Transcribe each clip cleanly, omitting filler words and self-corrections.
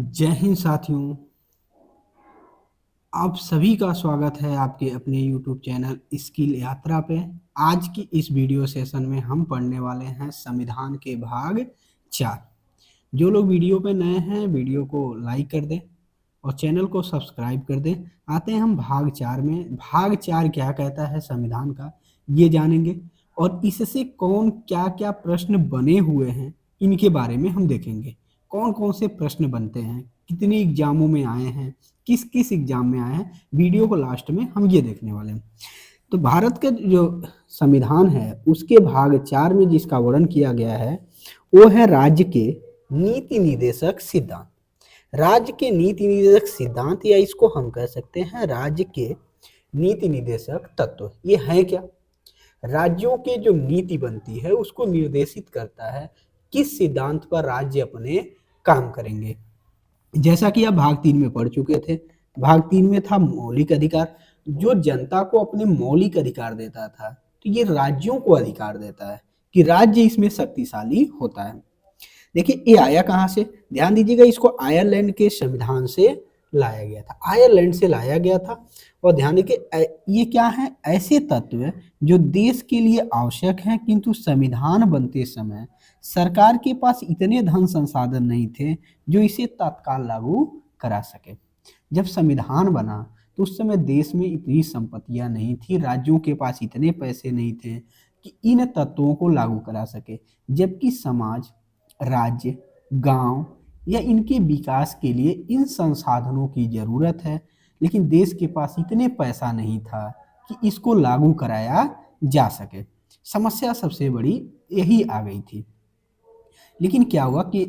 जय हिंद साथियों। आप सभी का स्वागत है आपके अपने YouTube चैनल स्किल यात्रा पे। आज की इस वीडियो सेशन में हम पढ़ने वाले हैं संविधान के भाग 4। जो लोग वीडियो पे नए हैं वीडियो को लाइक कर दें और चैनल को सब्सक्राइब कर दें। आते हैं हम भाग 4 में। भाग 4 क्या कहता है संविधान का ये जानेंगे और इससे कौन क्या क्या प्रश्न बने हुए हैं इनके बारे में हम देखेंगे। कौन कौन से प्रश्न बनते हैं, कितने एग्जामों में आए हैं, किस किस एग्जाम में आए हैं, वीडियो को लास्ट में हम ये देखने वाले हैं। तो भारत का जो संविधान है उसके भाग 4 में जिसका वर्णन किया गया है वो है राज्य के नीति निर्देशक सिद्धांत। राज्य के नीति निर्देशक सिद्धांत या इसको हम कह सकते हैं राज्य के नीति निर्देशक तत्व। ये है क्या? राज्यों के जो नीति बनती है उसको निर्देशित करता है किस सिद्धांत पर राज्य अपने काम करेंगे। जैसा कि आप भाग 3 में पढ़ चुके थे। भाग 3 में था मौलिक अधिकार, जो जनता को अपने मौलिक अधिकार देता था। तो ये राज्यों को अधिकार देता है कि राज्य इसमें शक्तिशाली होता है। देखिए ये आया कहाँ से, ध्यान दीजिएगा। इसको आयरलैंड के संविधान से लाया गया था, आयरलैंड से लाया गया था। और ध्यान देखिए ये क्या है, ऐसे तत्व जो देश के लिए आवश्यक हैं किंतु संविधान बनते समय सरकार के पास इतने धन संसाधन नहीं थे जो इसे तत्काल लागू करा सके। जब संविधान बना तो उस समय देश में इतनी संपत्तियां नहीं थी, राज्यों के पास इतने पैसे नहीं थे कि इन तत्वों को लागू करा सके। जबकि समाज, राज्य, गांव या इनके विकास के लिए इन संसाधनों की जरूरत है, लेकिन देश के पास इतने पैसा नहीं था कि इसको लागू कराया जा सके। समस्या सबसे बड़ी यही आ गई थी। लेकिन क्या हुआ कि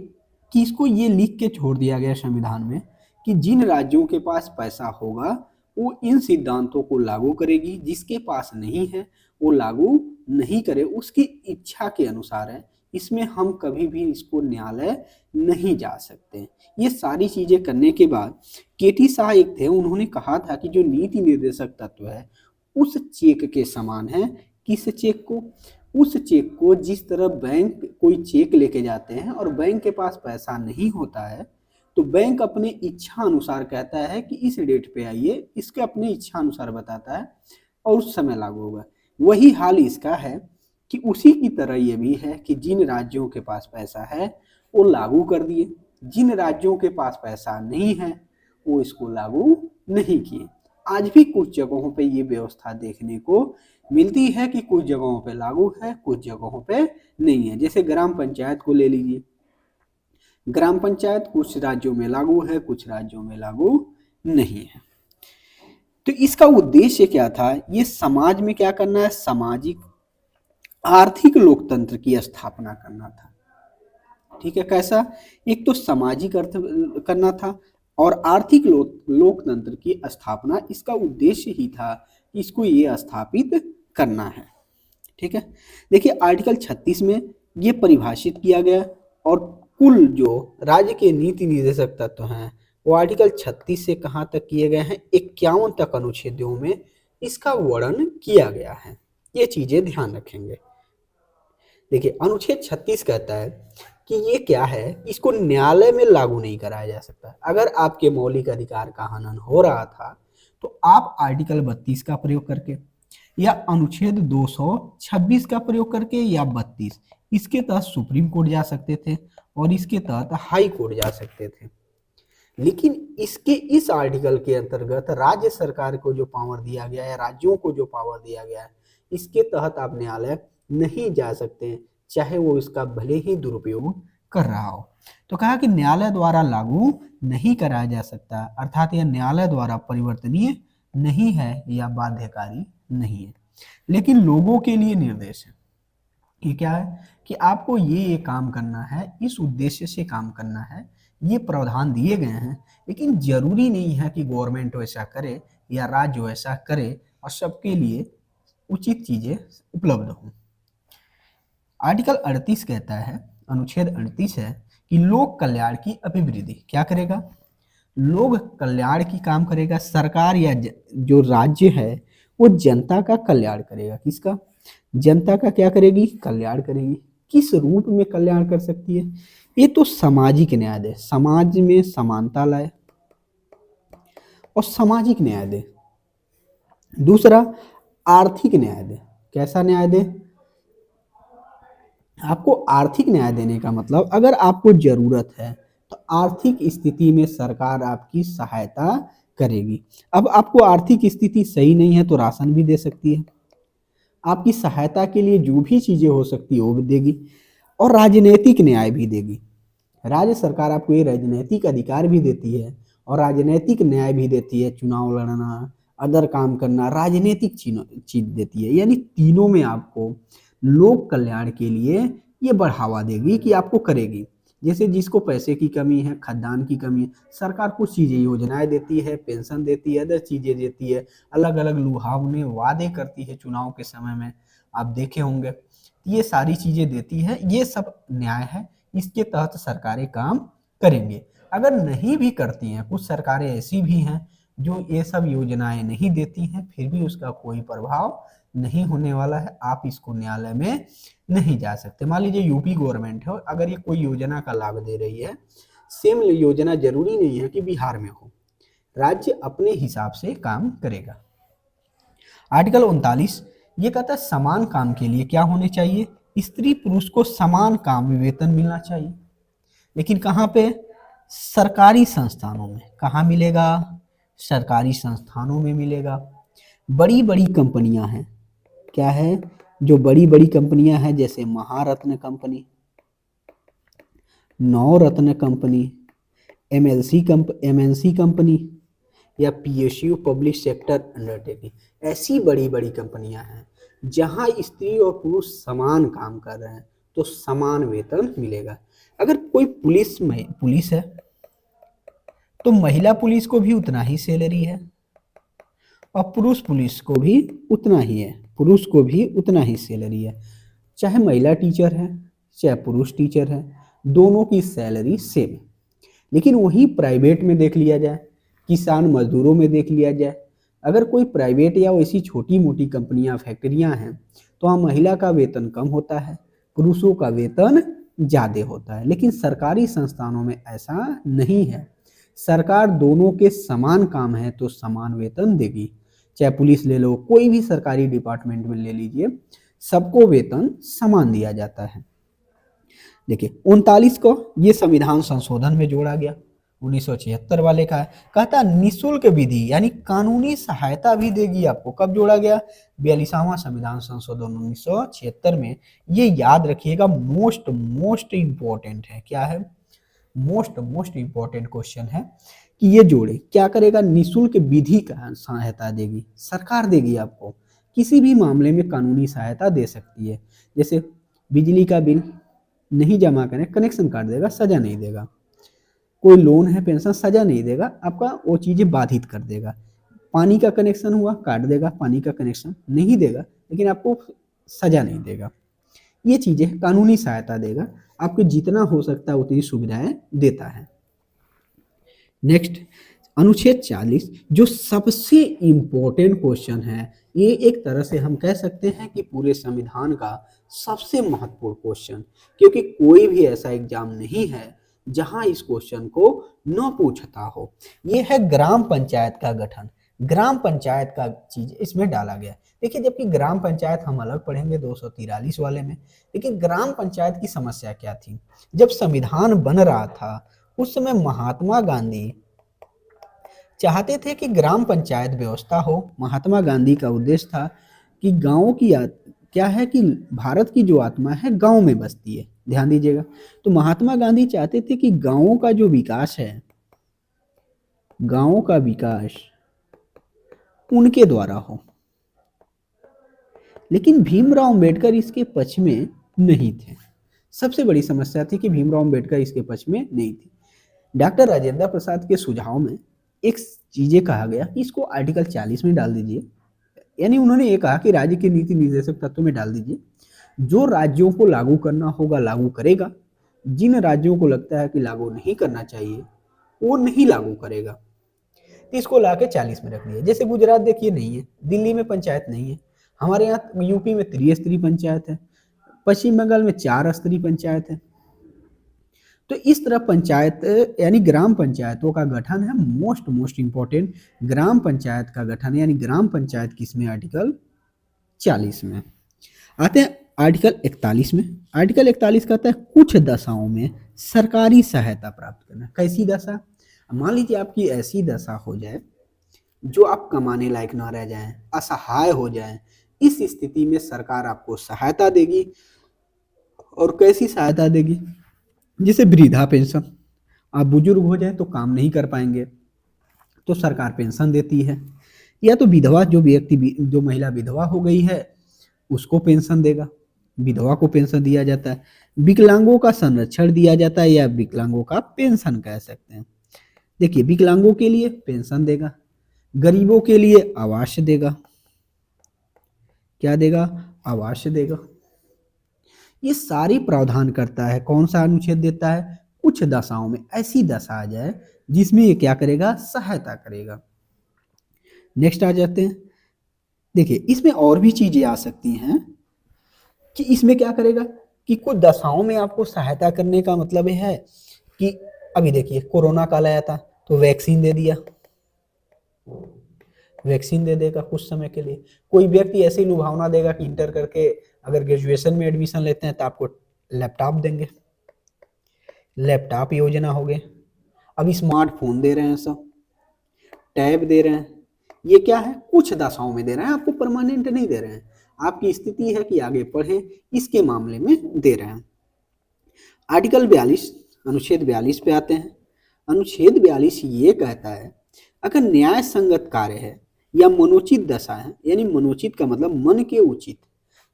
इसको ये लिख के छोड़ दिया गया संविधान में कि जिन राज्यों के पास पैसा होगा वो इन सिद्धांतों को लागू करेगी, जिसके पास नहीं है वो लागू नहीं करे, उसकी इच्छा के अनुसार है। इसमें हम कभी भी इसको न्यायालय नहीं जा सकते। ये सारी चीजें करने के बाद केटी शाह एक थे, उन्होंने कहा था कि जो नीति निर्देशक तत्व है उस चेक के समान है। किस चेक को? उस चेक को जिस तरह बैंक कोई चेक लेके जाते हैं और बैंक के पास पैसा नहीं होता है तो बैंक अपने इच्छा अनुसार कहता है कि इस डेट पे आइए, इसके अपनी इच्छा अनुसार बताता है और उस समय लागू होगा। वही हाल इसका है कि उसी की तरह ये भी है कि जिन राज्यों के पास पैसा है वो लागू कर दिए, जिन राज्यों के पास पैसा नहीं है वो इसको लागू नहीं किए। आज भी कुछ जगहों पे ये व्यवस्था देखने को मिलती है कि कुछ जगहों पे लागू है, कुछ जगहों पे नहीं है। जैसे ग्राम पंचायत को ले लीजिए, ग्राम पंचायत कुछ राज्यों में लागू है, कुछ राज्यों में लागू नहीं है। तो इसका उद्देश्य क्या था? ये समाज में क्या करना है, सामाजिक आर्थिक लोकतंत्र की स्थापना करना था। ठीक है, कैसा? एक तो सामाजिक अर्थ करना था और आर्थिक लोकतंत्र की स्थापना, इसका उद्देश्य ही था कि इसको ये स्थापित करना है। ठीक है, देखिए आर्टिकल 36 में ये परिभाषित किया गया और कुल जो राज्य के नीति निर्देशक तत्व हैं वो आर्टिकल 36 से कहाँ तक किए गए हैं, 51 तक अनुच्छेदों में इसका वर्णन किया गया है। ये चीजें ध्यान रखेंगे। देखिए अनुच्छेद 36 कहता है कि ये क्या है, इसको न्यायालय में लागू नहीं कराया जा सकता। अगर आपके मौलिक अधिकार का हनन हो रहा था तो आप आर्टिकल 32 का प्रयोग करके या अनुच्छेद 226 का प्रयोग करके या 32 इसके तहत सुप्रीम कोर्ट जा सकते थे और इसके तहत हाई कोर्ट जा सकते थे। लेकिन इसके इस आर्टिकल के अंतर्गत राज्य सरकार को जो पावर दिया गया है, राज्यों को जो पावर दिया गया है, इसके तहत आप न्यायालय नहीं जा सकते, चाहे वो इसका भले ही दुरुपयोग कर रहा हो। तो कहा कि न्यायालय द्वारा लागू नहीं कराया जा सकता, अर्थात यह न्यायालय द्वारा परिवर्तनीय नहीं है या बाध्यकारी नहीं है। लेकिन लोगों के लिए निर्देश है। ये क्या है कि आपको ये काम करना है, इस उद्देश्य से काम करना है, ये प्रावधान दिए गए हैं। लेकिन जरूरी नहीं है कि गवर्नमेंट वैसा करे या राज्य वैसा करे और सबके लिए उचित चीजें उपलब्ध हों। आर्टिकल 38 कहता है, अनुच्छेद 38 है कि लोक कल्याण की अभिवृद्धि क्या करेगा, लोक कल्याण की काम करेगा। सरकार या जो राज्य है वो जनता का कल्याण करेगा। किसका? जनता का क्या करेगी? कल्याण करेगी। किस रूप में कल्याण कर सकती है? ये तो सामाजिक न्याय दे, समाज में समानता लाए और सामाजिक न्याय दे। दूसरा, आर्थिक न्याय दे। कैसा न्याय दे? आपको आर्थिक न्याय देने का मतलब, अगर आपको जरूरत है तो आर्थिक स्थिति में सरकार आपकी सहायता करेगी। अब आपको आर्थिक स्थिति सही नहीं है तो राशन भी दे सकती है, आपकी सहायता के लिए जो भी चीजें हो सकती है वो भी देगी, और राजनीतिक न्याय भी देगी। राज्य सरकार आपको ये राजनीतिक अधिकार भी देती है और राजनीतिक न्याय भी देती है, चुनाव लड़ना, अदर काम करना, राजनीतिक चीज देती है। यानी तीनों में आपको लोक कल्याण के लिए ये बढ़ावा देगी कि आपको करेगी। जैसे जिसको पैसे की कमी है, खाद्यान्न की कमी है, सरकार कुछ चीजें योजनाएं देती है, पेंशन देती है, अदर चीजें देती है, अलग अलग लुभावने वादे करती है चुनाव के समय में, आप देखे होंगे। ये सारी चीजें देती है, ये सब न्याय है, इसके तहत सरकारें काम करेंगे। अगर नहीं भी करती हैं, कुछ सरकारें ऐसी भी हैं जो ये सब योजनाएं नहीं देती हैं, फिर भी उसका कोई प्रभाव नहीं होने वाला है, आप इसको न्यायालय में नहीं जा सकते। मान लीजिए यूपी गवर्नमेंट है, अगर ये कोई योजना का लाभ दे रही है, सेम योजना जरूरी नहीं है कि बिहार में हो, राज्य अपने हिसाब से काम करेगा। आर्टिकल 39 ये कहता है समान काम के लिए क्या होने चाहिए? स्त्री पुरुष को समान काम वेतन मिलना चाहिए। लेकिन कहाँ पे? सरकारी संस्थानों में। कहाँ मिलेगा? सरकारी संस्थानों में मिलेगा। बड़ी बड़ी कंपनियां हैं, क्या है? जो बड़ी बड़ी कंपनियां हैं, जैसे महारत्न कंपनी, नवरत्न कंपनी, एमएनसी कंपनी, या पीएसयू पब्लिक सेक्टर अंडरटेकिंग, ऐसी बड़ी बड़ी कंपनियां हैं जहां स्त्री और पुरुष समान काम कर रहे हैं तो समान वेतन मिलेगा। अगर कोई पुलिस है तो महिला पुलिस को भी उतना ही सैलरी है और पुरुष पुलिस को भी उतना ही है, पुरुष को भी उतना ही सैलरी है। चाहे महिला टीचर है चाहे पुरुष टीचर है, दोनों की सैलरी सेम है। लेकिन वही प्राइवेट में देख लिया जाए, किसान मजदूरों में देख लिया जाए, अगर कोई प्राइवेट या वैसी छोटी मोटी कंपनियां, फैक्ट्रियां हैं, तो वहाँ महिला का वेतन कम होता है, पुरुषों का वेतन ज़्यादा होता है। लेकिन सरकारी संस्थानों में ऐसा नहीं है, सरकार दोनों के समान काम है तो समान वेतन देगी। चाहे पुलिस ले लो, कोई भी सरकारी डिपार्टमेंट में ले लीजिए, सबको वेतन समान दिया जाता है। देखिए 39 को ये संविधान संशोधन में जोड़ा गया 1976 वाले का है। कहता निशुल्क विधि यानी कानूनी सहायता भी देगी आपको। कब जोड़ा गया? 42वां संविधान संशोधन 1976 में। ये याद रखिएगा, मोस्ट इंपॉर्टेंट है। क्या है? मोस्ट इंपॉर्टेंट क्वेश्चन है कि ये जोड़े क्या करेगा? निशुल्क विधि का सहायता देगी, सरकार देगी आपको, किसी भी मामले में कानूनी सहायता दे सकती है। जैसे बिजली का बिल नहीं जमा करें, कनेक्शन काट देगा, सजा नहीं देगा। कोई लोन है, पेंशन, सजा नहीं देगा, आपका वो चीजें बाधित कर देगा। पानी का कनेक्शन हुआ, काट देगा, पानी का कनेक्शन नहीं देगा, लेकिन आपको सजा नहीं देगा। ये चीजें कानूनी सहायता देगा, आपको जितना हो सकता है उतनी सुविधाएं देता है। नेक्स्ट, अनुच्छेद 40 जो सबसे इंपॉर्टेंट क्वेश्चन है, ये एक तरह से हम कह सकते हैं कि पूरे संविधान का सबसे महत्वपूर्ण क्वेश्चन, क्योंकि कोई भी ऐसा एग्जाम नहीं है जहां इस क्वेश्चन को न पूछता हो। ये है ग्राम पंचायत का गठन। ग्राम पंचायत का चीज इसमें डाला गया। देखिए, जबकि ग्राम पंचायत हम अलग पढ़ेंगे 243 वाले में, लेकिन ग्राम पंचायत की समस्या क्या थी? जब संविधान बन रहा था उस समय महात्मा गांधी चाहते थे कि ग्राम पंचायत व्यवस्था हो। महात्मा गांधी का उद्देश्य था कि गांवों की क्या है कि भारत की जो आत्मा है गांव में बसती है, ध्यान दीजिएगा। तो महात्मा गांधी चाहते थे कि गांवों का जो विकास है, गांवों का विकास उनके द्वारा हो। लेकिन भीमराव अंबेडकर इसके पक्ष में नहीं थे। सबसे बड़ी समस्या थी कि भीमराव अंबेडकर इसके पक्ष में नहीं थे। डॉक्टर राजेंद्र प्रसाद के सुझाव में एक चीजें कहा गया कि इसको आर्टिकल 40 में डाल दीजिए। यानी उन्होंने ये कहा कि राज्य के नीति निर्देशक तत्व में डाल दीजिए, जो राज्यों को लागू करना होगा लागू करेगा, जिन राज्यों को लगता है कि लागू नहीं करना चाहिए वो नहीं लागू करेगा। तो इसको ला के 40 में रख दिया। जैसे गुजरात देखिए नहीं है, दिल्ली में पंचायत नहीं है, हमारे यहाँ यूपी में त्रिस्तरीय पंचायत है, पश्चिम बंगाल में 4 स्तरीय पंचायत है, तो इस तरह पंचायत यानी ग्राम पंचायतों का गठन है मोस्ट इंपॉर्टेंट, ग्राम पंचायत का गठन यानी ग्राम पंचायत किसमें, आर्टिकल 40 में। आते हैं आर्टिकल 41 में। आर्टिकल 41 कहता है कुछ दशाओं में सरकारी सहायता प्राप्त करना। कैसी दशा, मान लीजिए आपकी ऐसी दशा हो जाए जो आप कमाने लायक ना रह जाएं, असहाय हो जाएं, इस स्थिति में सरकार आपको सहायता देगी। और कैसी सहायता देगी, जैसे वृद्धा पेंशन, आप बुजुर्ग हो जाए तो काम नहीं कर पाएंगे तो सरकार पेंशन देती है, या तो विधवा, जो महिला विधवा हो गई है उसको पेंशन देगा, विधवा को पेंशन दिया जाता है। विकलांगों का संरक्षण दिया जाता है या विकलांगों का पेंशन कह सकते हैं। देखिए विकलांगों के लिए पेंशन देगा, गरीबों के लिए आवास देगा, क्या देगा, आवास देगा। ये सारी प्रावधान करता है। कौन सा अनुच्छेद देता है, कुछ दशाओं में ऐसी दशा आ जाए जिसमें ये क्या करेगा, सहायता करेगा। नेक्स्ट आ जाते हैं। देखिए इसमें और भी चीजें आ सकती हैं कि इसमें क्या करेगा कि कुछ दशाओं में आपको सहायता करने का मतलब है कि अभी देखिए कोरोना काल आया था तो वैक्सीन दे दिया, वैक्सीन दे देगा कुछ समय के लिए। कोई व्यक्ति ऐसी लुभावना देगा कि इंटर करके अगर ग्रेजुएशन में एडमिशन लेते हैं तो आपको लैपटॉप देंगे, लैपटॉप योजना हो गए। अब स्मार्टफोन दे रहे हैं, सब टैब दे रहे हैं। ये क्या है, कुछ दशाओं में दे रहे हैं, आपको परमानेंट नहीं दे रहे हैं। आपकी स्थिति है कि आगे पढ़े, इसके मामले में दे रहे हैं। आर्टिकल 42 अनुच्छेद 42 पे आते हैं। अनुच्छेद 42 ये कहता है अगर न्याय संगत कार्य है या मनोचित दशा है, यानी मनोचित का मतलब मन के उचित,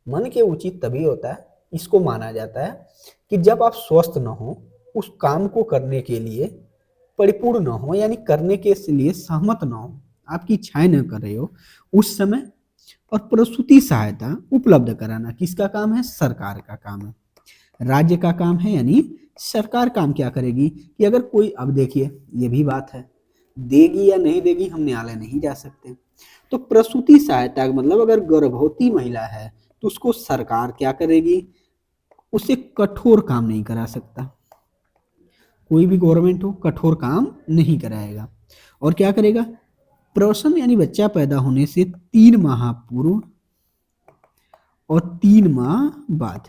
मन के उचित तभी होता है, इसको माना जाता है कि जब आप स्वस्थ न हो, उस काम को करने के लिए परिपूर्ण न हो, यानी करने के लिए सहमत न हो, आपकी इच्छाएं न कर रहे हो उस समय। और प्रसूति सहायता उपलब्ध कराना किसका काम है, सरकार का काम है, राज्य का काम है। यानी सरकार काम क्या करेगी कि अगर कोई, अब देखिए ये भी बात है, देगी या नहीं देगी हम न्यायालय नहीं जा सकते। तो प्रसूति सहायता का मतलब अगर गर्भवती महिला है तो उसको सरकार क्या करेगी, उसे कठोर काम नहीं करा सकता, कोई भी गवर्नमेंट हो कठोर काम नहीं कराएगा। और क्या करेगा, प्रसव यानी बच्चा पैदा होने से 3 माह पूर्व और 3 माह बाद,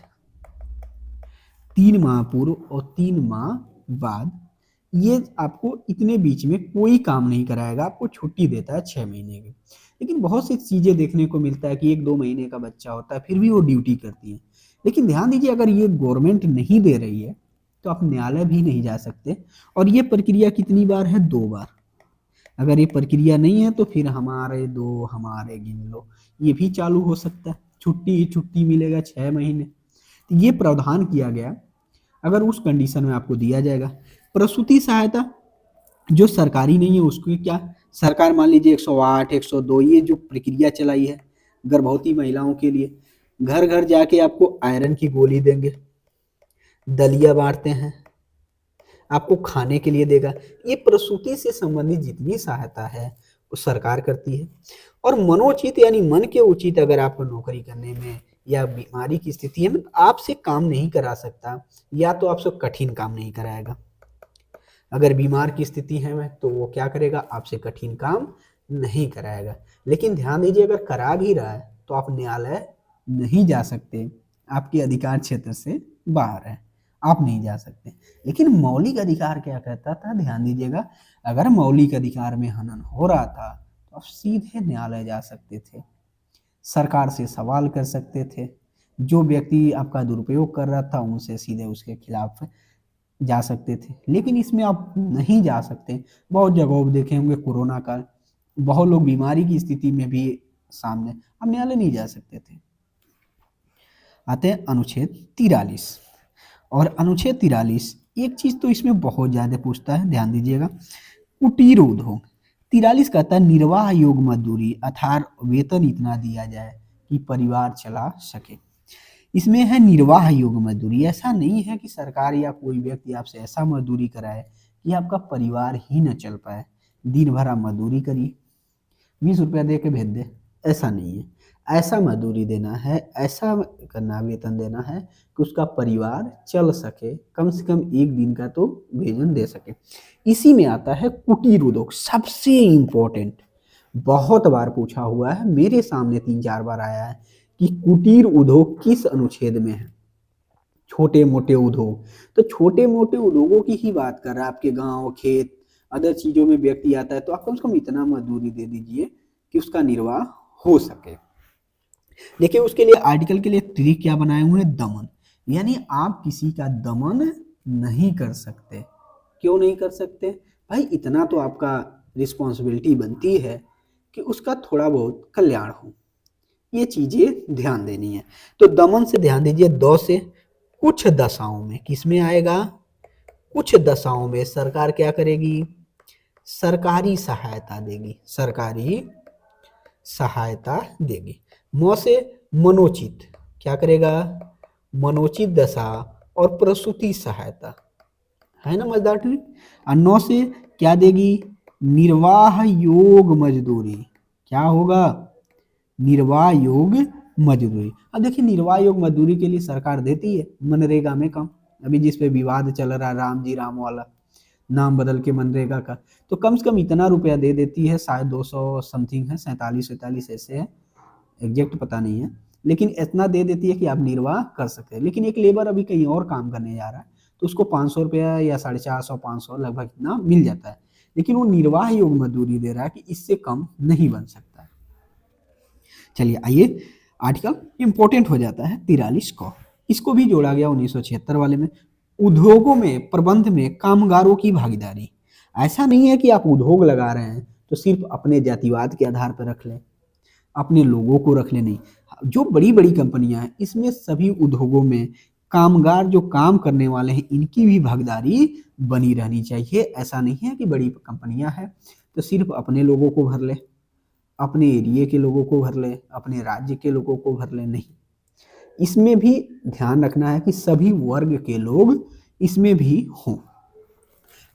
3 माह पूर्व और 3 माह बाद, ये आपको इतने बीच में कोई काम नहीं कराएगा, आपको छुट्टी देता है 6 महीने की। लेकिन बहुत सी चीजें देखने को मिलता है कि 1-2 महीने का बच्चा होता है फिर भी वो ड्यूटी करती है। लेकिन ध्यान दीजिए अगर ये गवर्नमेंट नहीं दे रही है तो आप न्यायालय भी नहीं जा सकते। और ये प्रक्रिया कितनी बार है, 2 बार। अगर ये प्रक्रिया नहीं है तो फिर हमारे दो हमारे गिन लो, ये भी चालू हो सकता है, छुट्टी मिलेगा 6 महीने। तो ये प्रावधान किया गया, अगर उस कंडीशन में आपको दिया जाएगा। प्रसूति सहायता जो सरकारी नहीं है उसको क्या, सरकार मान लीजिए 108 102 ये जो प्रक्रिया चलाई है गर्भवती महिलाओं के लिए, घर घर जाके आपको आयरन की गोली देंगे, दलिया बांटते हैं, आपको खाने के लिए देगा। ये प्रसूति से संबंधित जितनी सहायता है वो सरकार करती है। और मनोचित यानी मन के उचित अगर आपको नौकरी करने में या बीमारी की स्थिति है आपसे काम नहीं करा सकता, या तो आपसे कठिन काम नहीं कराएगा। अगर बीमार की स्थिति है तो वो क्या करेगा, आपसे कठिन काम नहीं कराएगा। लेकिन ध्यान दीजिए अगर करा भी रहा है तो आप न्यायालय नहीं जा सकते, आपके अधिकार क्षेत्र से बाहर है, आप नहीं जा सकते। लेकिन मौलिक अधिकार क्या कहता था, ध्यान दीजिएगा, अगर मौलिक अधिकार में हनन हो रहा था तो आप सीधे न्यायालय जा सकते थे, सरकार से सवाल कर सकते थे, जो व्यक्ति आपका दुरुपयोग कर रहा था उनसे सीधे उसके खिलाफ जा सकते थे। लेकिन इसमें आप नहीं जा सकते। बहुत जगहों पर देखे होंगे कोरोना काल, बहुत लोग बीमारी की स्थिति में भी सामने, आप न्यायालय नहीं जा सकते थे। आते हैं अनुच्छेद 43। और अनुच्छेद 43 एक चीज तो इसमें बहुत ज्यादा पूछता है, ध्यान दीजिएगा, कुटीर उद्योग। 43 कहता है निर्वाह योग मजदूरी अर्थात वेतन इतना दिया जाए कि परिवार चला सके। इसमें है निर्वाह योग मजदूरी, ऐसा नहीं है कि सरकार या कोई व्यक्ति आपसे ऐसा मजदूरी कराए कि आपका परिवार ही न चल पाए। दिन भर आप मजदूरी करिए, 20 रुपया दे के भेज दे, ऐसा नहीं है। ऐसा मजदूरी देना है, ऐसा करना वेतन देना है कि उसका परिवार चल सके, कम से कम एक दिन का तो भोजन दे सके। इसी में आता है कुटीर उद्योग, सबसे इम्पोर्टेंट, बहुत बार पूछा हुआ है, मेरे सामने 3-4 बार आया है कि कुटीर उद्योग किस अनुच्छेद में है। छोटे मोटे उद्योग, तो छोटे मोटे उद्योगों की ही बात कर रहा है। आपके गांव खेत अदर चीजों में व्यक्ति आता है तो आप कम से कम इतना मजदूरी दे दीजिए कि उसका निर्वाह हो सके। देखिए उसके लिए आर्टिकल के लिए ट्रिक क्या बनाए हुए हैं, दमन, यानी आप किसी का दमन नहीं कर सकते। क्यों नहीं कर सकते भाई, इतना तो आपका रिस्पॉन्सिबिलिटी बनती है कि उसका थोड़ा बहुत कल्याण हो, ये चीजें ध्यान देनी है। तो दमन से ध्यान दीजिए, दो से कुछ दशाओं में, किसमें आएगा, कुछ दशाओं में सरकार क्या करेगी, सरकारी सहायता देगी, सरकारी सहायता देगी। मौ से मनोचित, क्या करेगा, मनोचित दशा और प्रसूति सहायता, है ना मजदार ट्रिक। और नौ से क्या देगी, निर्वाह योग मजदूरी, क्या होगा, निर्वाह योग मजदूरी। अब देखिए निर्वाह योग मजदूरी के लिए सरकार देती है मनरेगा में काम, अभी जिस पे विवाद चल रहा है राम जी राम वाला, नाम बदल के मनरेगा का, तो कम से कम इतना रुपया दे देती है, शायद 200 समथिंग है, 47-47 ऐसे है, एग्जैक्ट पता नहीं है, लेकिन इतना दे देती है कि आप निर्वाह कर सकते हैं। लेकिन एक लेबर अभी कहीं और काम करने जा रहा है तो उसको 500 रुपया या 450-500 लगभग इतना मिल जाता है, लेकिन वो निर्वाह योग मजदूरी दे रहा है कि इससे कम नहीं बन सकता है। चलिए आइए, आर्टिकल इंपॉर्टेंट हो जाता है 43 को, इसको भी जोड़ा गया 1976 वाले में। उद्योगों में प्रबंध में कामगारों की भागीदारी, ऐसा नहीं है कि आप उद्योग लगा रहे हैं तो सिर्फ अपने जातिवाद के आधार पर रख लें, अपने लोगों को रख ले, नहीं। जो बड़ी बड़ी कंपनियां हैं इसमें सभी उद्योगों में कामगार जो काम करने वाले हैं इनकी भी भागीदारी बनी रहनी चाहिए। ऐसा नहीं है कि बड़ी कंपनियां हैं तो सिर्फ अपने लोगों को भर ले, अपने एरिया के लोगों को भर ले, अपने राज्य के लोगों को भर ले, नहीं। इसमें भी ध्यान रखना है कि सभी वर्ग के लोग इसमें भी हों।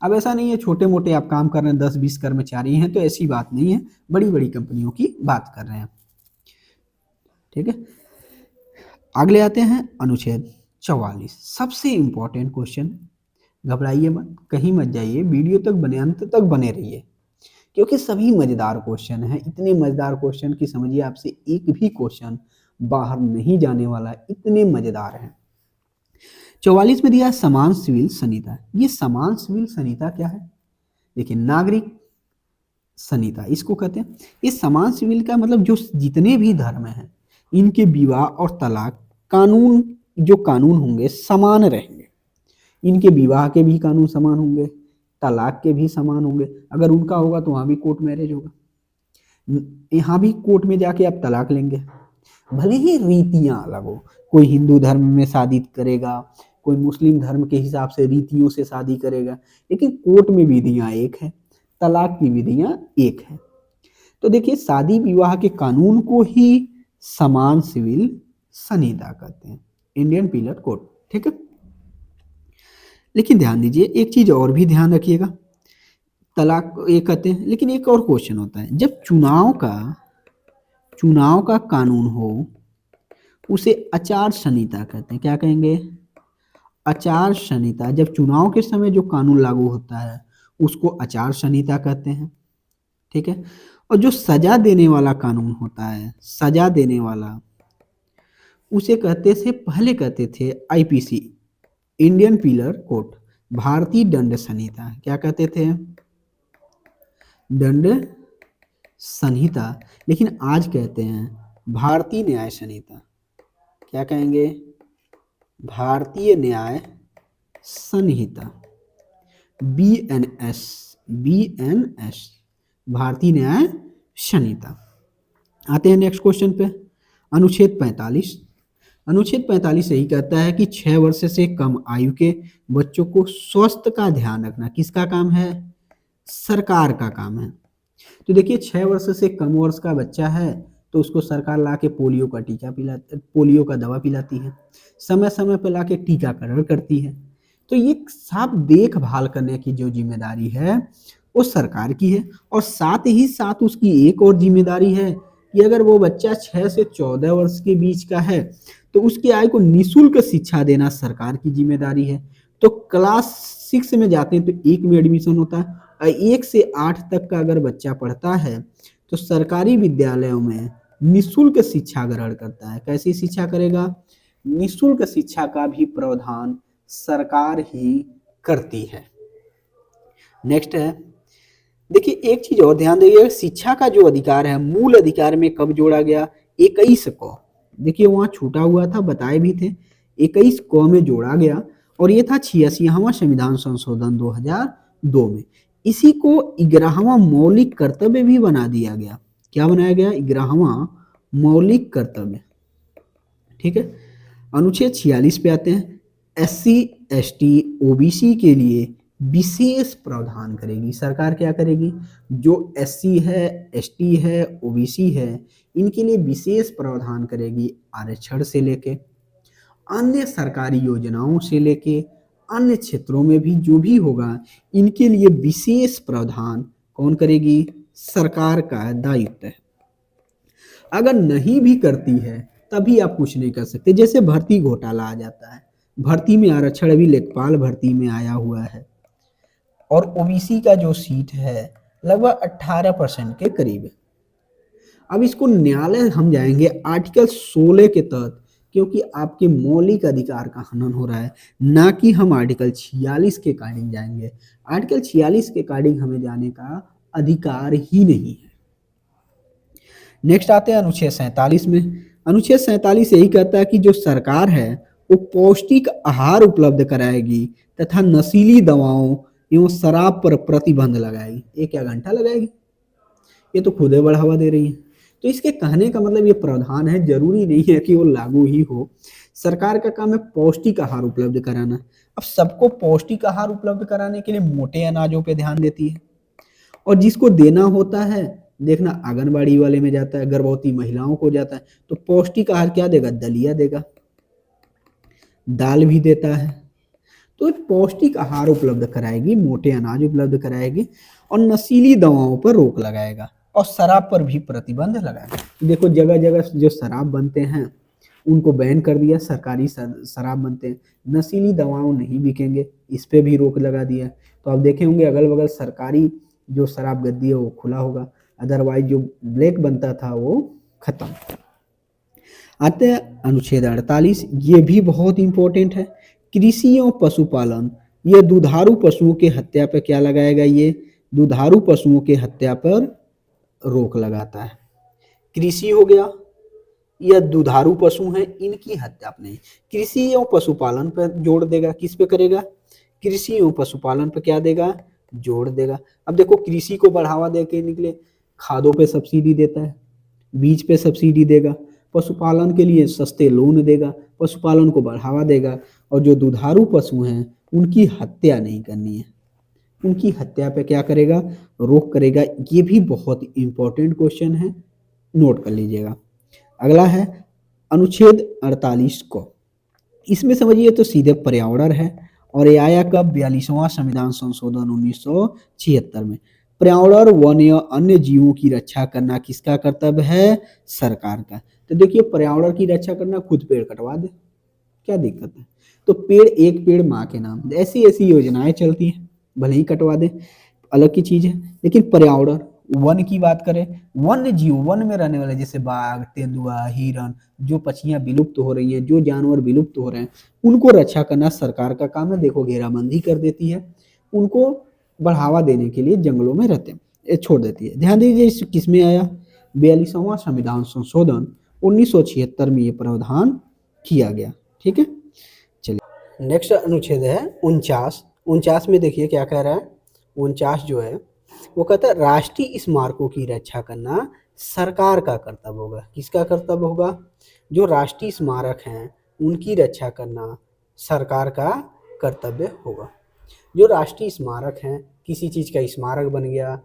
अब ऐसा नहीं है छोटे मोटे आप काम कर रहे हैं, 10-20 कर्मचारी हैं तो ऐसी बात नहीं है, बड़ी बड़ी कंपनियों की बात कर रहे हैं, ठीक है। अगले आते हैं अनुच्छेद 44, सबसे इंपॉर्टेंट क्वेश्चन, घबराइए मत, कहीं मत जाइए, वीडियो तक बने, अंत तक बने रहिए, क्योंकि सभी मजेदार क्वेश्चन हैं, इतने मजेदार क्वेश्चन की समझिए आपसे एक भी क्वेश्चन बाहर नहीं जाने वाला है, इतने मजेदार हैं। 44 में दिया है समान सिविल संहिता। ये समान सिविल संहिता क्या है, देखिए नागरिक संहिता इसको कहते हैं। ये समान सिविल का मतलब जो जितने भी धर्म हैं इनके विवाह और तलाक कानून, जो कानून होंगे समान रहेंगे, इनके विवाह के भी कानून समान होंगे, तलाक के भी समान होंगे, अगर उनका होगा तो वहां भी कोर्ट मैरिज होगा, यहाँ भी कोर्ट में जाके आप तलाक लेंगे, भले ही रीतियां अलग हो, कोई हिंदू धर्म में शादी करेगा, कोई मुस्लिम धर्म के हिसाब से रीतियों से शादी करेगा, लेकिन कोर्ट में विधियां एक है, तलाक की विधियां एक है। तो देखिए शादी विवाह के कानून को ही समान सिविल संहिता कहते हैं, इंडियन पीनल कोड, ठीक है। लेकिन ध्यान दीजिए एक चीज और भी ध्यान रखिएगा, तलाक ये कहते हैं, लेकिन एक और क्वेश्चन होता है, जब चुनाव का कानून हो उसे आचार संहिता कहते हैं, क्या कहेंगे, आचार संहिता। जब चुनाव के समय जो कानून लागू होता है उसको आचार संहिता कहते हैं, ठीक है। और जो सजा देने वाला कानून होता है, सजा देने वाला, उसे कहते से पहले कहते थे आईपीसी, इंडियन पीनल कोड, भारतीय दंड संहिता, क्या कहते थे, दंड संहिता, लेकिन आज कहते हैं भारतीय न्याय संहिता, क्या कहेंगे, भारतीय न्याय संहिता, बीएनएस, बीएनएस, भारतीय न्याय संहिता। आते हैं नेक्स्ट क्वेश्चन पे, अनुच्छेद 45। अनुच्छेद 45 यही कहता है कि 6 वर्ष से कम आयु के बच्चों को स्वास्थ्य का ध्यान रखना किसका काम है, सरकार का काम है। तो देखिए 6 वर्ष से कम वर्ष का बच्चा है तो उसको सरकार ला के पोलियो का टीका पिलाती, पोलियो का दवा पिलाती है, समय समय पर ला के टीकाकरण करती है। तो ये सब देखभाल करने की जो जिम्मेदारी है वो सरकार की है, और साथ ही साथ उसकी एक और जिम्मेदारी है कि अगर वो बच्चा 6 से 14 वर्ष के बीच का है तो उसकी आय को निःशुल्क शिक्षा देना सरकार की जिम्मेदारी है। तो क्लास 6 में जाते हैं तो 1 में एडमिशन होता है और 1 से 8 तक का अगर बच्चा पढ़ता है तो सरकारी विद्यालयों में निःशुल्क शिक्षा ग्रहण करता है। कैसी शिक्षा करेगा? निःशुल्क शिक्षा का भी प्रावधान सरकार ही करती है। नेक्स्ट है, देखिए एक चीज और ध्यान दीजिए, शिक्षा का जो अधिकार है मूल अधिकार में कब जोड़ा गया? 21 को, देखिए वहां छूटा हुआ था, बताए भी थे, 21 को में जोड़ा गया और ये था 86वां संविधान संशोधन 2002 में। इसी को 11वां मौलिक कर्तव्य भी बना दिया गया। क्या बनाया गया? 11वां मौलिक कर्तव्य। ठीक है, अनुच्छेद 46 पे आते हैं। SC ST OBC के लिए विशेष प्रावधान करेगी सरकार। क्या करेगी? जो SC है, ST है, OBC है, इनके लिए विशेष प्रावधान करेगी आरक्षण से लेके अन्य सरकारी योजनाओं से लेके अन्य क्षेत्रों में भी जो भी होगा इनके लिए विशेष प्रावधान कौन करेगी? सरकार का दायित्व है। अगर नहीं भी करती है तभी आप कुछ नहीं कर सकते। जैसे भर्ती घोटाला आ जाता है, भर्ती में आरक्षण अभी लेखपाल भर्ती में आया हुआ है और ओबीसी का जो सीट है लगभग 18% के करीब है। अब इसको न्यायालय हम जाएंगे आर्टिकल 16 के तहत, क्योंकि आपके मौलिक अधिकार का हनन हो रहा है, ना कि हम आर्टिकल 46 के अकॉर्डिंग जाएंगे। आर्टिकल 46 के अकॉर्डिंग हमें जाने का अधिकार ही नहीं है। नेक्स्ट आते हैं अनुच्छेद 47 में। अनुच्छेद 47 यही कहता है कि जो सरकार है वो पौष्टिक आहार उपलब्ध कराएगी तथा नशीली दवाओं एवं शराब पर प्रतिबंध लगाएगी। ये क्या घंटा लगाएगी? ये तो खुद बढ़ावा दे रही है। तो इसके कहने का मतलब ये प्रावधान है, जरूरी नहीं है कि वो लागू ही हो। सरकार का काम है पौष्टिक आहार उपलब्ध कराना। अब सबको पौष्टिक आहार उपलब्ध कराने के लिए मोटे अनाजों पे ध्यान देती है और जिसको देना होता है, देखना आंगनबाड़ी वाले में जाता है, गर्भवती महिलाओं को जाता है, तो पौष्टिक आहार क्या देगा? दलिया देगा, दाल भी देता है। तो पौष्टिक आहार उपलब्ध कराएगी, मोटे अनाज उपलब्ध कराएगी और नशीली दवाओं पर रोक लगाएगा और शराब पर भी प्रतिबंध लगाएगा। देखो जगह जगह जो शराब बनते हैं उनको बैन कर दिया, सरकारी शराब बनते हैं, नशीली दवाओं नहीं बिकेंगे, इस पे भी रोक लगा दिया। तो आप देखे होंगे अगल बगल सरकारी जो शराब गद्दी है वो खुला होगा, अदरवाइज जो ब्लैक बनता था वो खत्म। आते हैं अनुच्छेद 48, ये भी बहुत इंपॉर्टेंट है। कृषि एवं पशुपालन, ये दुधारू पशुओं के हत्या पर क्या लगाएगा? ये दुधारू पशुओं के हत्या पर रोक लगाता है। कृषि हो गया, यह दुधारू पशु हैं, इनकी हत्या नहीं। कृषि एवं पशुपालन पर जोड़ देगा। किस पे करेगा? कृषि एवं पशुपालन पर क्या देगा? जोड़ देगा। अब देखो कृषि को बढ़ावा देके निकले, खादों पे सब्सिडी देता है, बीज पे सब्सिडी देगा, पशुपालन के लिए सस्ते लोन देगा, पशुपालन को बढ़ावा देगा और जो दुधारू पशु हैं उनकी हत्या नहीं करनी है, उनकी हत्या पे क्या करेगा? रोक करेगा। ये भी बहुत इंपॉर्टेंट क्वेश्चन है, नोट कर लीजिएगा। अगला है अनुच्छेद 48 को, इसमें समझिए तो सीधे पर्यावरण है और ये आया कब? 42वां संविधान संशोधन 1976 में। पर्यावरण वन या अन्य जीवों की रक्षा करना किसका कर्तव्य है? सरकार का। तो देखिए पर्यावरण की रक्षा करना, खुद पेड़ कटवा दे, क्या दिक्कत है? तो पेड़, एक पेड़ माँ के नाम, ऐसी ऐसी योजनाएं चलती हैं, भले ही कटवा दे, अलग की चीज है। लेकिन पर्यावरण, वन की बात करें, वन्य जीव, वन में रहने वाले जैसे बाघ, तेंदुआ, हिरन, जो पक्षियां विलुप्त हो रही हैं, जो जानवर विलुप्त हो रहे हैं, उनको रक्षा करना सरकार का काम है। देखो घेराबंदी कर देती है, उनको बढ़ावा देने के लिए जंगलों में रहते हैं, छोड़ देती है। ध्यान दीजिए किस में आया? 42वां संविधान संशोधन 1976 में ये प्रावधान किया गया। ठीक है, चलिए नेक्स्ट अनुच्छेद है 49। 49 में देखिए क्या कह रहा है? 49 जो है वो कहता है राष्ट्रीय स्मारकों की रक्षा करना सरकार का कर्तव्य होगा। किसका कर्तव्य होगा? जो राष्ट्रीय स्मारक हैं उनकी रक्षा करना सरकार का कर्तव्य होगा। जो राष्ट्रीय स्मारक हैं, किसी चीज़ का स्मारक बन गया,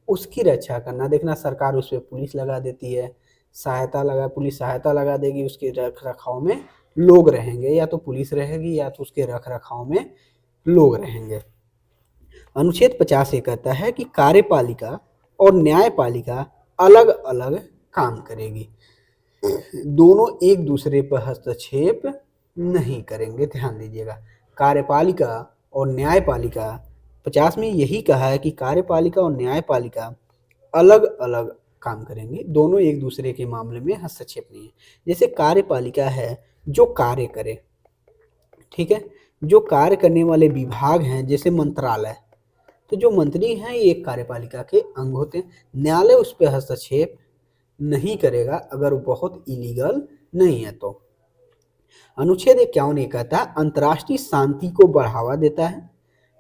उसकी रक्षा करना, देखना सरकार उस पर पुलिस लगा देती है, पुलिस सहायता लगा देगी, उसके रख रखाव में लोग रहेंगे, या तो पुलिस रहेगी या तो उसके रख रखाव में लोग रहेंगे। अनुच्छेद 50 ये कहता है कि कार्यपालिका और न्यायपालिका अलग अलग काम करेगी। दोनों एक दूसरे पर हस्तक्षेप नहीं करेंगे, ध्यान दीजिएगा। कार्यपालिका और न्यायपालिका, 50 में यही कहा है कि कार्यपालिका और न्यायपालिका अलग अलग काम करेंगे, दोनों एक दूसरे के मामले में हस्तक्षेप नहीं है। जैसे कार्यपालिका है जो कार्य करे, ठीक है, जो कार्य करने वाले विभाग हैं जैसे मंत्रालय, तो जो मंत्री हैं ये एक कार्यपालिका के अंग होते हैं। न्यायालय उस पर हस्तक्षेप नहीं करेगा अगर वो बहुत इलीगल नहीं है तो। अनुच्छेद 51 ये कहता है अंतर्राष्ट्रीय शांति को बढ़ावा देता है,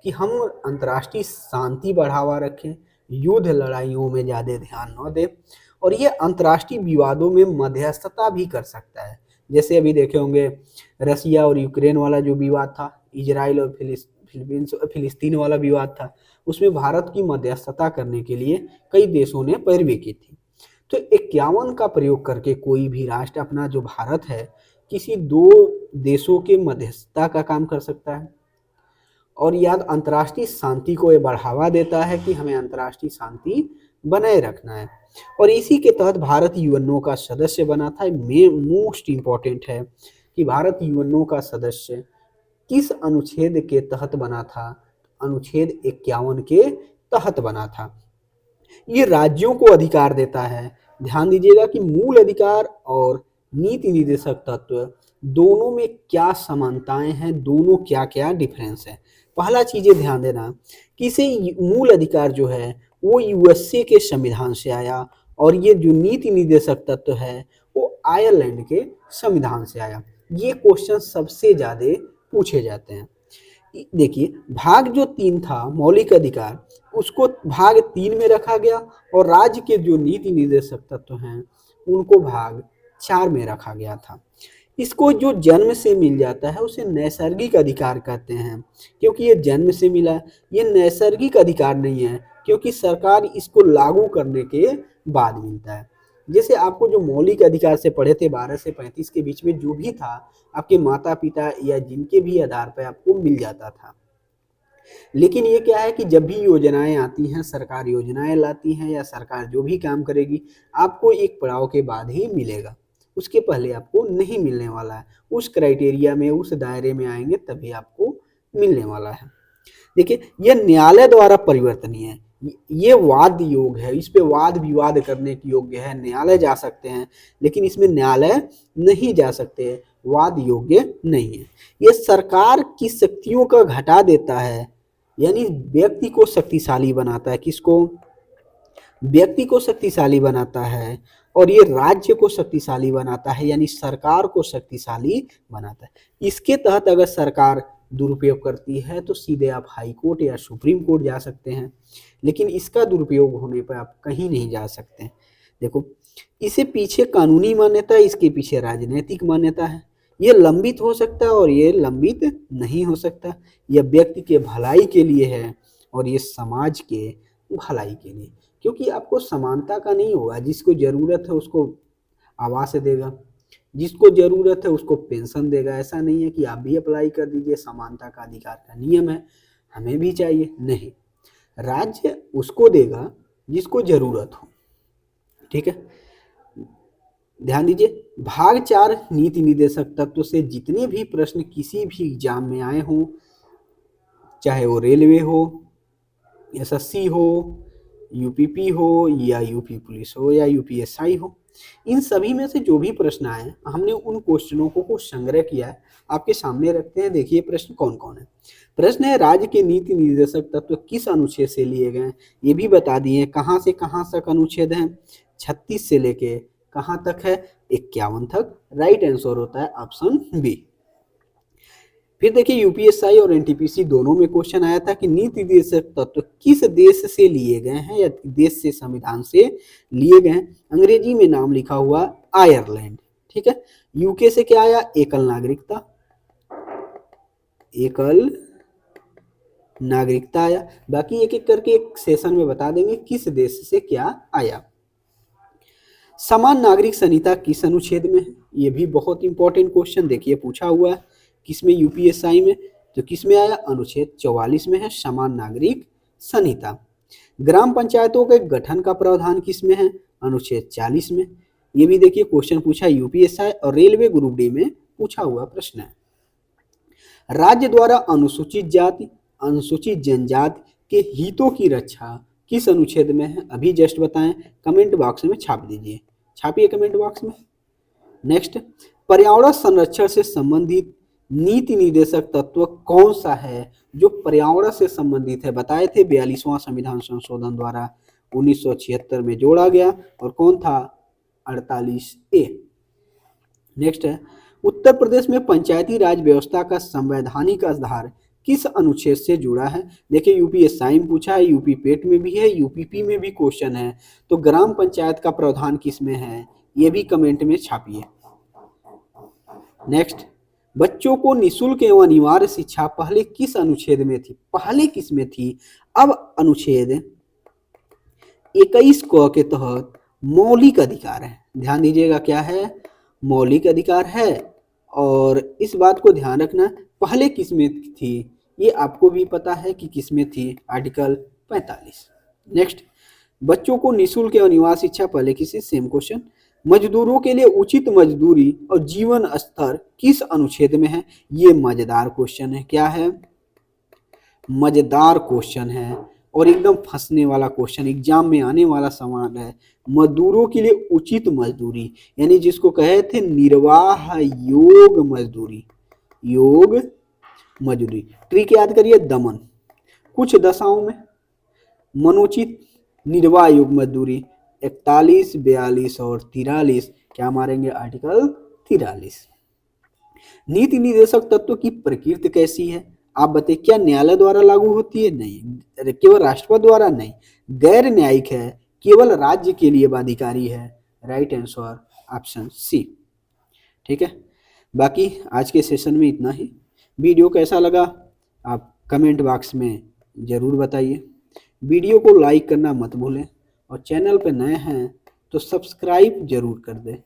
कि हम अंतर्राष्ट्रीय शांति बढ़ावा रखें, युद्ध लड़ाइयों में ज़्यादा ध्यान न दें, और ये अंतर्राष्ट्रीय विवादों में मध्यस्थता भी कर सकता है। जैसे अभी देखे होंगे रसिया और यूक्रेन वाला जो विवाद था, इजराइल और फिलिस्तीन वाला विवाद था, उसमें भारत की मध्यस्थता करने के लिए कई देशों ने पैरवी की थी। तो 51 का प्रयोग करके कोई भी राष्ट्र अपना जो भारत है किसी दो देशों के मध्यस्थता का काम कर सकता है। और याद अंतर्राष्ट्रीय शांति को ये बढ़ावा देता है कि हमें अंतर्राष्ट्रीय शांति बनाए रखना है। और इसी के तहत भारत यूएनओ का सदस्य बना था। मोस्ट इम्पॉर्टेंट है कि भारत यूएनओ का सदस्य किस अनुच्छेद के तहत बना था? अनुच्छेद 51 के तहत बना था। ये राज्यों को अधिकार देता है। ध्यान दीजिएगा कि मूल अधिकार और नीति निर्देशक तत्व दोनों में क्या समानताएं हैं, दोनों क्या क्या डिफरेंस है। पहला चीजें ध्यान देना कि इसे मूल अधिकार जो है वो यूएसए के संविधान से आया, और ये जो नीति निर्देशक तत्व है वो आयरलैंड के संविधान से आया। ये क्वेश्चन सबसे ज्यादा पूछे जाते हैं। देखिए भाग जो 3 था मौलिक अधिकार, उसको भाग 3 में रखा गया, और राज्य के जो नीति निर्देशक तत्व हैं उनको भाग 4 में रखा गया था। इसको जो जन्म से मिल जाता है उसे नैसर्गिक अधिकार कहते हैं, क्योंकि ये जन्म से मिला। ये नैसर्गिक अधिकार नहीं है क्योंकि सरकार इसको लागू करने के बाद मिलता है। जैसे आपको जो मौलिक अधिकार से पढ़े थे 12 से 35 के बीच में जो भी था, आपके माता पिता या जिनके भी आधार पर आपको मिल जाता था। लेकिन ये क्या है कि जब भी योजनाएं आती हैं, सरकार योजनाएं लाती हैं या सरकार जो भी काम करेगी, आपको एक पड़ाव के बाद ही मिलेगा, उसके पहले आपको नहीं मिलने वाला है। उस क्राइटेरिया में, उस दायरे में आएंगे तभी आपको मिलने वाला है। देखिए यह न्यायालय द्वारा परिवर्तनीय है, ये वाद योग्य है, इस पे वाद विवाद करने के योग्य है। न्यायालय जा सकते हैं लेकिन इसमें न्यायालय नहीं जा सकते, वाद योग्य नहीं है। ये सरकार की शक्तियों का घटा देता है, यानी व्यक्ति को शक्तिशाली बनाता है। किसको? व्यक्ति को शक्तिशाली बनाता है, और ये राज्य को शक्तिशाली बनाता है, यानी सरकार को शक्तिशाली बनाता है। इसके तहत अगर सरकार दुरुपयोग करती है तो सीधे आप हाई कोर्ट या सुप्रीम कोर्ट जा सकते हैं, लेकिन इसका दुरुपयोग होने पर आप कहीं नहीं जा सकते। देखो इसे पीछे कानूनी मान्यता है, इसके पीछे राजनीतिक मान्यता है। ये लंबित हो सकता है और ये लंबित नहीं हो सकता। यह व्यक्ति के भलाई के लिए है और ये समाज के भलाई के लिए, क्योंकि आपको समानता का नहीं होगा। जिसको जरूरत है उसको आवास देगा, जिसको जरूरत है उसको पेंशन देगा। ऐसा नहीं है कि आप भी अप्लाई कर दीजिए, समानता का अधिकार का नियम है हमें भी चाहिए, नहीं। राज्य उसको देगा जिसको जरूरत हो, ठीक है। ध्यान दीजिए भाग 4 नीति निर्देशक तत्व से जितने भी प्रश्न किसी भी एग्जाम में आए हों, चाहे वो रेलवे हो, एसएससी हो, यूपीपी हो, या यूपी पुलिस हो, या यूपीएसआई हो, इन सभी में से जो भी प्रश्न आए हमने उन क्वेश्चनों को संग्रह किया है, आपके सामने रखते हैं। देखिए प्रश्न कौन कौन है। प्रश्न है राज्य के नीति निर्देशक तत्व किस अनुच्छेद से लिए गए, ये भी बता दिए। कहाँ से कहाँ तक अनुच्छेद है? 36 से लेके कहाँ तक है? 51 तक। राइट आंसर होता है ऑप्शन बी। फिर देखिए यूपीएसआई और एनटीपीसी दोनों में क्वेश्चन आया था कि नीति निर्देशक तत्व किस देश से लिए गए हैं या देश से संविधान से लिए गए हैं। अंग्रेजी में नाम लिखा हुआ आयरलैंड, ठीक है। यूके से क्या आया? एकल नागरिकता, एकल नागरिकता आया। बाकी एक एक करके एक सेशन में बता देंगे किस देश से क्या आया। समान नागरिक संहिता किस अनुच्छेद में है? ये भी बहुत इंपॉर्टेंट क्वेश्चन देखिए पूछा हुआ है। किसमें? यूपीएसआई में। तो किसमें आया? अनुच्छेद 44 में है समान नागरिक संहिता। ग्राम पंचायतों के गठन का प्रावधान किसमें है? अनुच्छेद 40 में। ये भी देखिए क्वेश्चन पूछा यूपीएसआई और रेलवे ग्रुप डी में पूछा हुआ प्रश्न है। राज्य द्वारा अनुसूचित जाति अनुसूचित जनजाति के हितों की रक्षा किस अनुच्छेद में है? अभी जस्ट बताएं, कमेंट बॉक्स में छाप दीजिए, छापिए कमेंट बॉक्स में। नेक्स्ट, पर्यावरण संरक्षण से संबंधित नीति निर्देशक तत्व कौन सा है जो पर्यावरण से संबंधित है? बताए थे 42वां संविधान संशोधन द्वारा 1976 में जोड़ा गया, और कौन था? 48A। नेक्स्ट है, उत्तर प्रदेश में पंचायती राज व्यवस्था का संवैधानिक आधार किस अनुच्छेद से जुड़ा है? देखिए यूपीएसआई में पूछा है, यूपी पेट में भी है, यूपीपी में भी क्वेश्चन है। तो ग्राम पंचायत का प्रावधान किस में है? ये भी कमेंट में छापिए। नेक्स्ट, बच्चों को निःशुल्क एवं अनिवार्य शिक्षा पहले किस अनुच्छेद में थी? पहले किस में थी? अब अनुच्छेद 21 क के तहत मौलिक अधिकार है। ध्यान दीजिएगा, क्या है? मौलिक अधिकार है। और इस बात को ध्यान रखना, पहले किस में थी ये आपको भी पता है कि किस में थी, आर्टिकल 45। नेक्स्ट, बच्चों को निःशुल्क एवं अनिवार्य शिक्षा पहले किसी, सेम क्वेश्चन। मजदूरों के लिए उचित मजदूरी और जीवन स्तर किस अनुच्छेद में है? ये मजेदार क्वेश्चन है। क्या है? मजेदार क्वेश्चन है और एकदम फंसने वाला क्वेश्चन, एग्जाम में आने वाला सवाल है। मजदूरों के लिए उचित मजदूरी, यानी जिसको कहे थे निर्वाह योग मजदूरी, योग मजदूरी। ट्रिक याद करिए, दमन। कुछ दशाओं में मनोचित निर्वाह योग मजदूरी 41, 42 और 43। क्या मारेंगे? आर्टिकल 43। नीति निर्देशक तत्व की प्रकृति कैसी है? आप बताइए, क्या न्यायालय द्वारा लागू होती है? नहीं। केवल राष्ट्रपति द्वारा? नहीं। गैर न्यायिक है, केवल राज्य के लिए बाध्यकारी है। Right answer option C. ठीक है, बाकी आज के सेशन में इतना ही। वीडियो कैसा लगा आप कमेंट बॉक्स में जरूर बताइए। वीडियो को लाइक करना मत भूलें, और चैनल पर नए हैं तो सब्सक्राइब जरूर कर दें।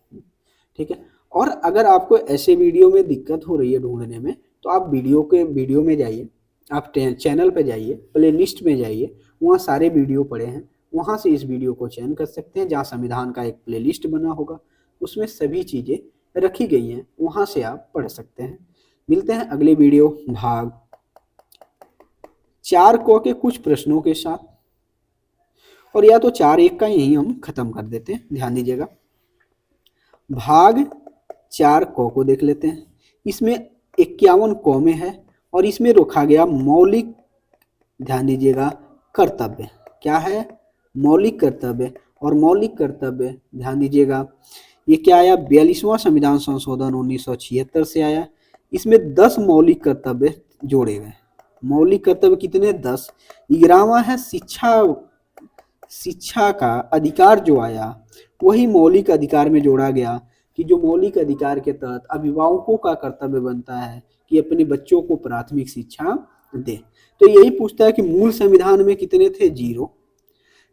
ठीक है, और अगर आपको ऐसे वीडियो में दिक्कत हो रही है ढूंढने में, तो आप वीडियो में जाइए, आप चैनल पे जाइए, प्ले लिस्ट में जाइए, वहाँ सारे वीडियो पड़े हैं, वहाँ से इस वीडियो को चयन कर सकते हैं। जहाँ संविधान का एक प्ले लिस्ट बना होगा उसमें सभी चीज़ें रखी गई हैं, वहाँ से आप पढ़ सकते हैं। मिलते हैं अगले वीडियो भाग 4 क के कुछ प्रश्नों के साथ, और या तो 4.1 का यही हम खत्म कर देते हैं। ध्यान दीजिएगा, भाग 4 क को देख लेते हैं। इसमें 51 कौमे है और इसमें रखा गया मौलिक, ध्यान दीजिएगा, कर्तव्य। क्या है? मौलिक कर्तव्य। और मौलिक कर्तव्य ध्यान दीजिएगा, ये क्या आया? 42वां संविधान संशोधन 1976 से आया। इसमें 10 मौलिक कर्तव्य जोड़े गए। मौलिक कर्तव्य कितने? 10। 11वां है शिक्षा का अधिकार जो आया, वही मौलिक अधिकार में जोड़ा गया कि जो मौलिक अधिकार के तहत अभिभावकों का कर्तव्य बनता है कि अपने बच्चों को प्राथमिक शिक्षा दे। तो यही पूछता है कि मूल संविधान में कितने थे? 0।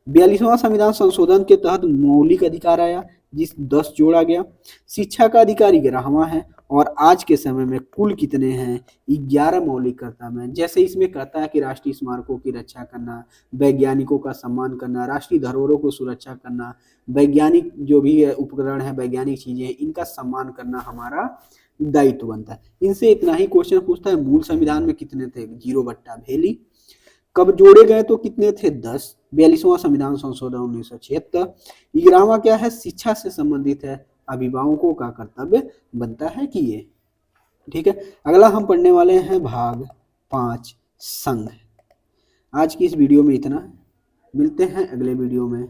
42वां संविधान संशोधन के तहत मौलिक अधिकार आया, जिस 10 जोड़ा गया। शिक्षा का अधिकार 11वां है, और आज के समय में कुल कितने हैं? 11 मौलिक कर्तव्य हैं। जैसे इसमें कहता है कि राष्ट्रीय स्मारकों की रक्षा करना, वैज्ञानिकों का सम्मान करना, राष्ट्रीय धरोहरों को सुरक्षा करना, वैज्ञानिक जो भी है उपकरण है, वैज्ञानिक चीजें, इनका सम्मान करना हमारा दायित्व बनता है। इनसे इतना ही क्वेश्चन पूछता है। मूल संविधान में कितने थे? 0/भेली। कब जोड़े गए? तो कितने थे? 10। 42वां संविधान संशोधन 1976। 11वां क्या है? शिक्षा से संबंधित है, अभिभावकों का कर्तव्य बनता है कि ये। ठीक है, अगला हम पढ़ने वाले हैं भाग 5 संघ। आज की इस वीडियो में इतना, मिलते हैं अगले वीडियो में।